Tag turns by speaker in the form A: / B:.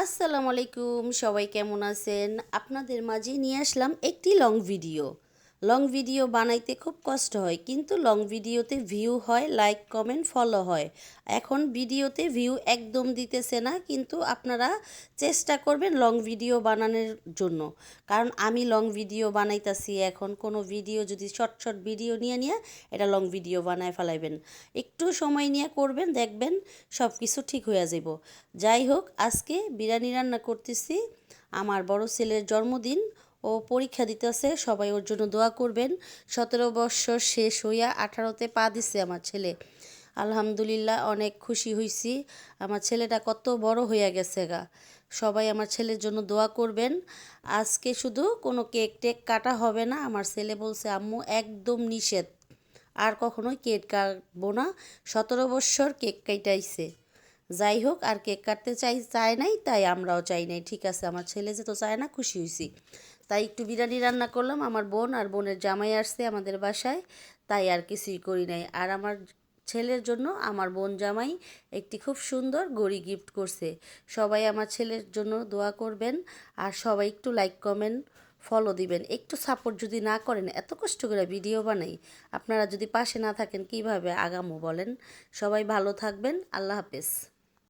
A: আসসালামু আলাইকুম, সবাই কেমন আছেন? আপনাদের মাঝে নিয়ে আসলাম একটি লং ভিডিও। লং ভিডিও বানাইতে খুব কষ্ট হয়, কিন্তু লং ভিডিওতে ভিউ হয়, লাইক কমেন্ট ফলো হয়। এখন ভিডিওতে ভিউ একদম দিতেছে না, কিন্তু আপনারা চেষ্টা করবেন লং ভিডিও বানানোর জন্য। কারণ আমি লং ভিডিও বানাইতাছি, এখন কোনো ভিডিও যদি শর্ট শর্ট ভিডিও নিয়ে নিয়ে এটা লং ভিডিও বানায় ফেলাইবেন। একটু সময় নিয়ে করবেন, দেখবেন সব কিছু ঠিক হয়ে যাব। যাই হোক, আজকে বিরিয়ানি রান্না করতেছি। আমার বড় ছেলের জন্মদিন, ও পরীক্ষা দিতেছে, সবাই ওর জন্য দোয়া করবেন। 17 বছর শেষ হইয়া 18তে পা দিছে আমার ছেলে। আলহামদুলিল্লাহ, অনেক খুশি হইছি। আমার ছেলেটা কত বড় হইয়া গেছে গা। সবাই আমার ছেলের জন্য দোয়া করবেন। আজকে শুধু কোনো কেক টেক কাটা হবে না। আমার ছেলে বলছে, আম্মু একদম নিষেধ, আর কখনোই কেক কাটবো না। 17 বছর কেক কাটাইছে। যাই হোক, আর কেক কাটতে চায় নাই, তাই আমরাও চাই নাই। ঠিক আছে, আমার ছেলে যে তো চায় না, খুশি হয়েছি। তাই একটু বিরিয়ানি রান্না করলাম। আমার বোন আর বোনের জামাই আসছে আমাদের বাসায়, তাই আর কিছুই করি নাই। আর আমার ছেলের জন্য আমার বোন জামাই একটি খুব সুন্দর ঘড়ি গিফট করছে। সবাই আমার ছেলের জন্য দোয়া করবেন, আর সবাই একটু লাইক কমেন্ট ফলো দিবেন। একটু সাপোর্ট যদি না করেন, এত কষ্ট করে ভিডিও বানাই, আপনারা যদি পাশে না থাকেন কিভাবে আগামো বলেন। সবাই ভালো থাকবেন। আল্লাহ হাফেজ।